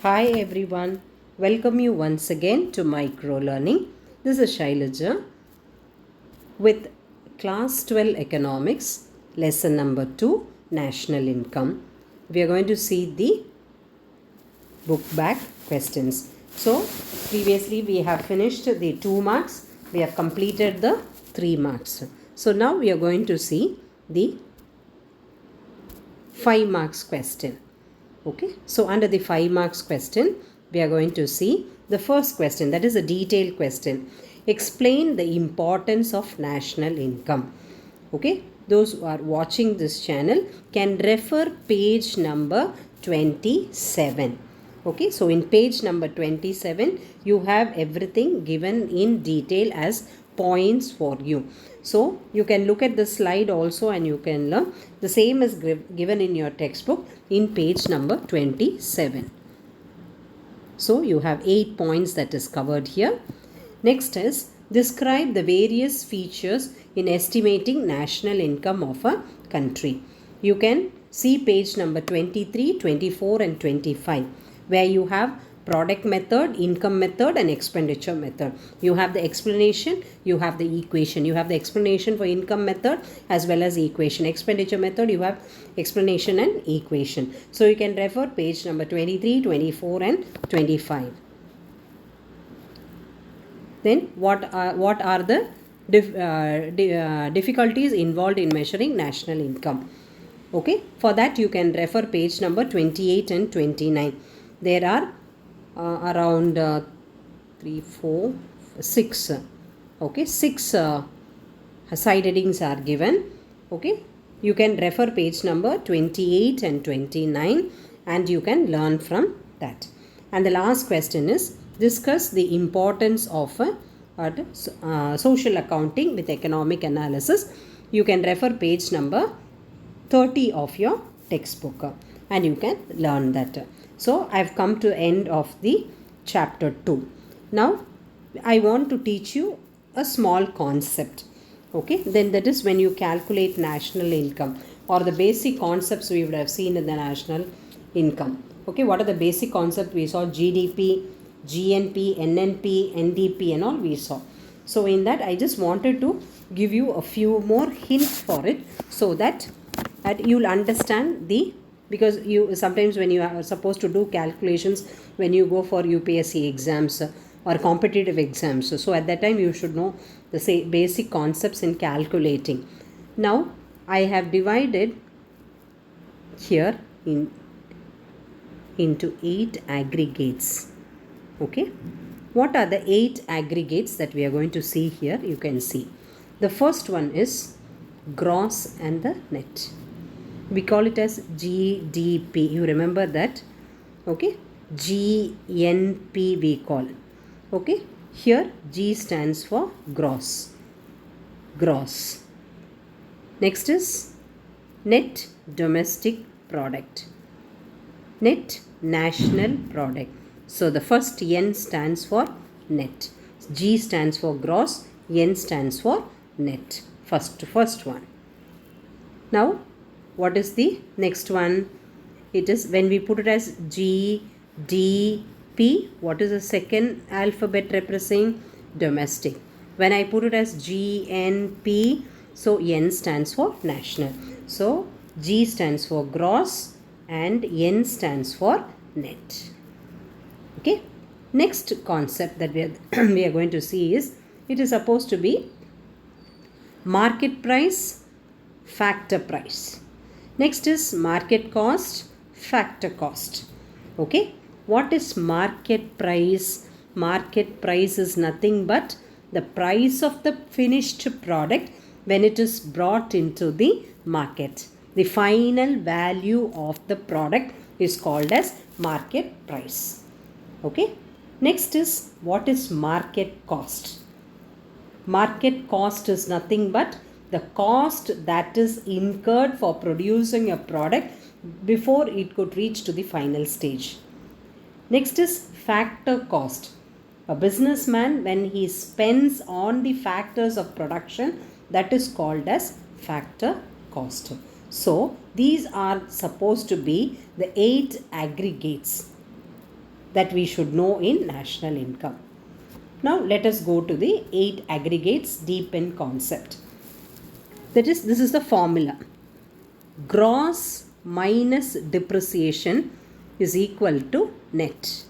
Hi everyone, welcome you once again to Micro Learning. This is Shailaja with Class 12 Economics, Lesson number 2, National Income. We are going to see the book back questions. So, previously we have finished the 2 marks, we have completed the 3 marks. So, now we are going to see the 5 marks question. Okay, so under the 5 marks question, we are going to see the first question, that is a detailed question. Explain the importance of national income. Okay, those who are watching this channel can refer page number 27. Okay, so in page number 27, you have everything given in detail as points for you. So you can look at the slide also and you can learn. The same is given in your textbook in page number 27. So you have 8 points that is covered here. Next is describe the various features in estimating national income of a country. You can see page number 23, 24 and 25 where you have product method, income method and expenditure method. You have the explanation, you have the equation. You have the explanation for income method as well as equation. Expenditure method, you have explanation and equation. So you can refer page number 23, 24 and 25. Then what are the difficulties involved in measuring national income? Okay, for that you can refer page number 28 and 29. There are around 3, 4, 6. Okay, 6 side headings are given. Okay, you can refer page number 28 and 29 and you can learn from that. And the last question is discuss the importance of social accounting with economic analysis. You can refer page number 30 of your textbook and you can learn that. So I have come to the end of the chapter 2. Now I want to teach you a small concept. Okay, then that is when you calculate national income or the basic concepts we would have seen in the national income. Okay, what are the basic concepts we saw? GDP, GNP, NNP, NDP and all we saw. So in that I just wanted to give you a few more hints for it so that you'll understand the, because you sometimes when you are supposed to do calculations when you go for UPSC exams or competitive exams, so at that time you should know the basic concepts in calculating. Now I have divided here into 8 aggregates. Okay, what are the 8 aggregates that we are going to see here? You can see the first one is gross and the net. We call it as GDP. You remember that? Okay, GNP we call. Okay, here G stands for gross. Gross. Next is net domestic product. Net national product. So the first N stands for net. G stands for gross. N stands for net. First one. Now what is the next one? It is when we put it as G, D, P. What is the second alphabet representing? Domestic. When I put it as G, N, P, so N stands for national. So G stands for gross and N stands for net. Okay. Next concept that we are going to see is, it is supposed to be market price, factor price. Next is market cost, factor cost. Okay, what is market price? Market price is nothing but the price of the finished product when it is brought into the market. The final value of the product is called as market price. Okay, next is what is market cost? Market cost is nothing but the cost that is incurred for producing a product before it could reach to the final stage. Next is factor cost. A businessman, when he spends on the factors of production, that is called as factor cost. So these are supposed to be the 8 aggregates. that we should know in national income. Now let us go to the 8 aggregates deep in concept. That is, this is the formula. Gross minus depreciation is equal to net.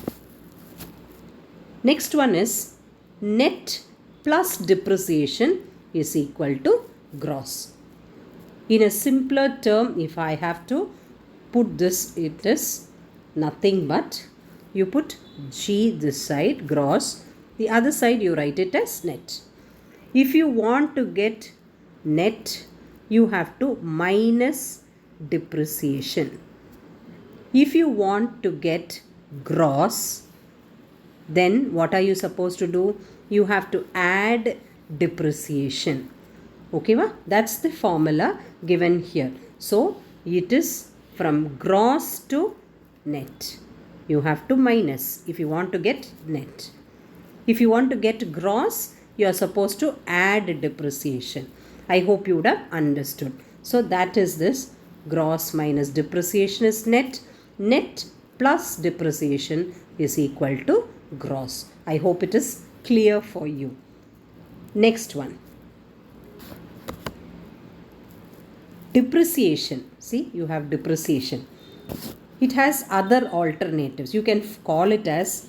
Next one is net plus depreciation is equal to gross. In a simpler term, if I have to put this, it is nothing but you put G this side, gross, the other side you write it as net. If you want to get net, you have to minus depreciation. If you want to get gross, then what are you supposed to do? You have to add depreciation. Okay, that's the formula given here. So it is from gross to net. You have to minus if you want to get net. If you want to get gross, you are supposed to add depreciation. I hope you would have understood. So that is this. Gross minus depreciation is net. Net plus depreciation is equal to gross. I hope it is clear for you. Next one. Depreciation. See, you have depreciation. It has other alternatives. You can call it as,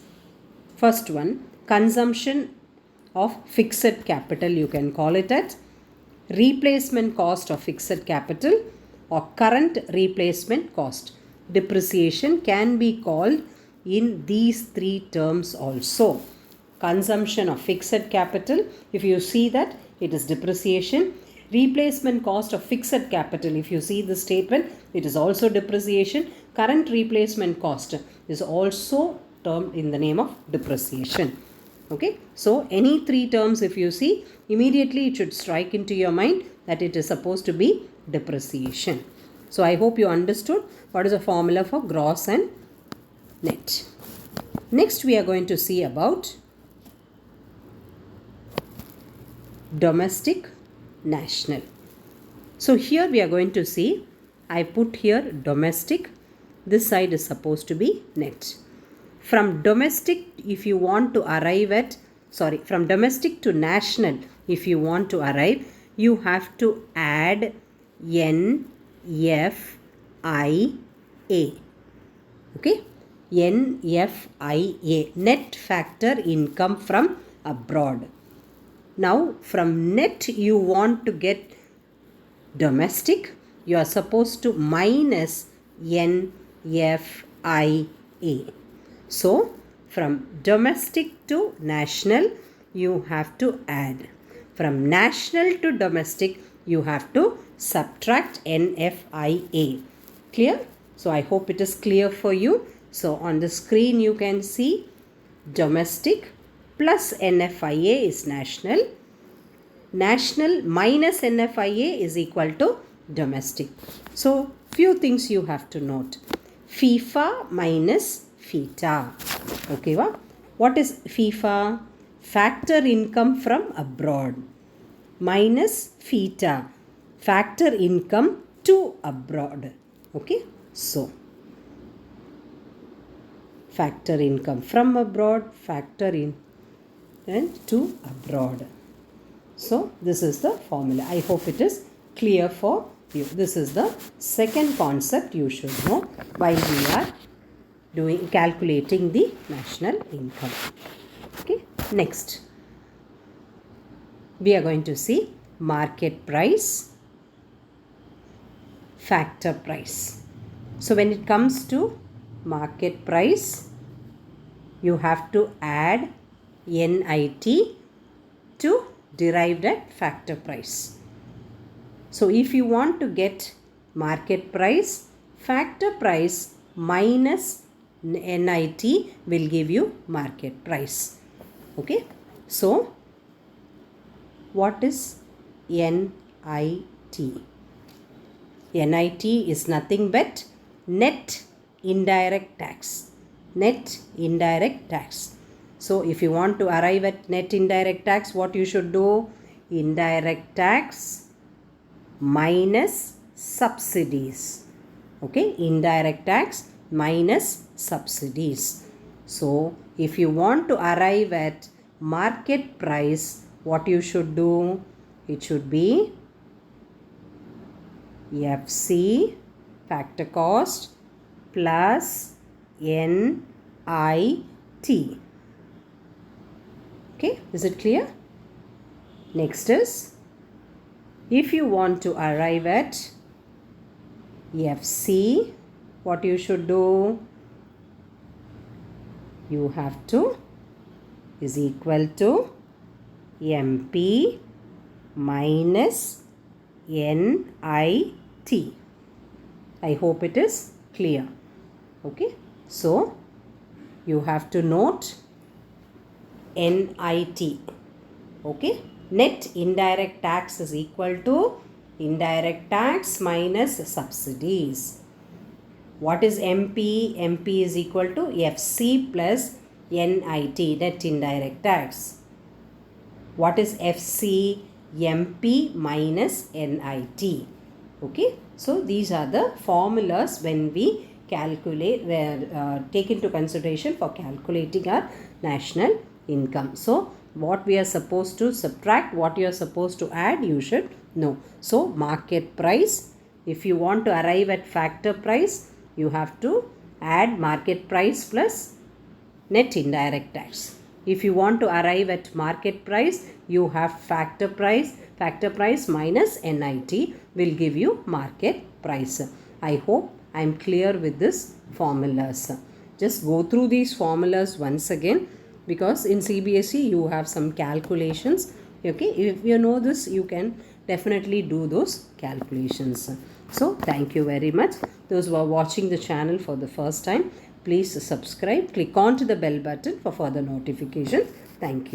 first one, consumption of fixed capital. You can call it as replacement cost of fixed capital or current replacement cost. Depreciation can be called in these 3 terms also. Consumption of fixed capital, if you see that, it is depreciation. Replacement cost of fixed capital, if you see the statement, it is also depreciation. Current replacement cost is also termed in the name of depreciation. Okay, so any 3 terms if you see, immediately it should strike into your mind that it is supposed to be depreciation. So I hope you understood what is the formula for gross and net. Next we are going to see about domestic national. So here we are going to see, I put here domestic, this side is supposed to be net. From domestic, if you want to arrive at, from domestic to national, if you want to arrive, you have to add NFIA. Okay, NFIA, net factor income from abroad. Now from net you want to get domestic, you are supposed to minus NFIA. So from domestic to national you have to add. From national to domestic you have to subtract NFIA. Clear? So I hope it is clear for you. So on the screen you can see domestic plus NFIA is national. National minus NFIA is equal to domestic. So few things you have to note. FIFA minus FITA. Okay, what is FIFA? Factor income from abroad. Minus FITA, factor income to abroad. Okay, so factor income from abroad, factor in and to abroad. So this is the formula. I hope it is clear for you. This is the second concept you should know while we are calculating the national income. Okay, next we are going to see market price, factor price. So when it comes to market price, you have to add NIT to derive that factor price. So if you want to get market price, factor price minus NIT will give you market price. Okay, so what is NIT? NIT is nothing but net indirect tax. Net indirect tax. So if you want to arrive at net indirect tax, what you should do? Indirect tax minus subsidies. Okay, indirect tax minus subsidies. So if you want to arrive at market price, what you should do? It should be FC, factor cost, plus NIT. Okay, is it clear? Next is, if you want to arrive at FC, what you should do? You have to is equal to MP minus NIT. I hope it is clear. Okay, so you have to note NIT. Okay, net indirect tax is equal to indirect tax minus subsidies. What is MP? MP is equal to FC plus NIT, net indirect tax. What is FC? MP minus NIT. Okay, so these are the formulas when we calculate, take into consideration for calculating our national income. So what we are supposed to subtract, what you are supposed to add, you should know. So market price, if you want to arrive at factor price, you have to add market price plus net indirect tax. If you want to arrive at market price, you have factor price minus NIT will give you market price. I hope I am clear with this formulas. Just go through these formulas once again, because in CBSE you have some calculations. Okay, if you know this, you can definitely do those calculations. So thank you very much. Those who are watching the channel for the first time, please subscribe, click on to the bell button for further notifications. Thank you.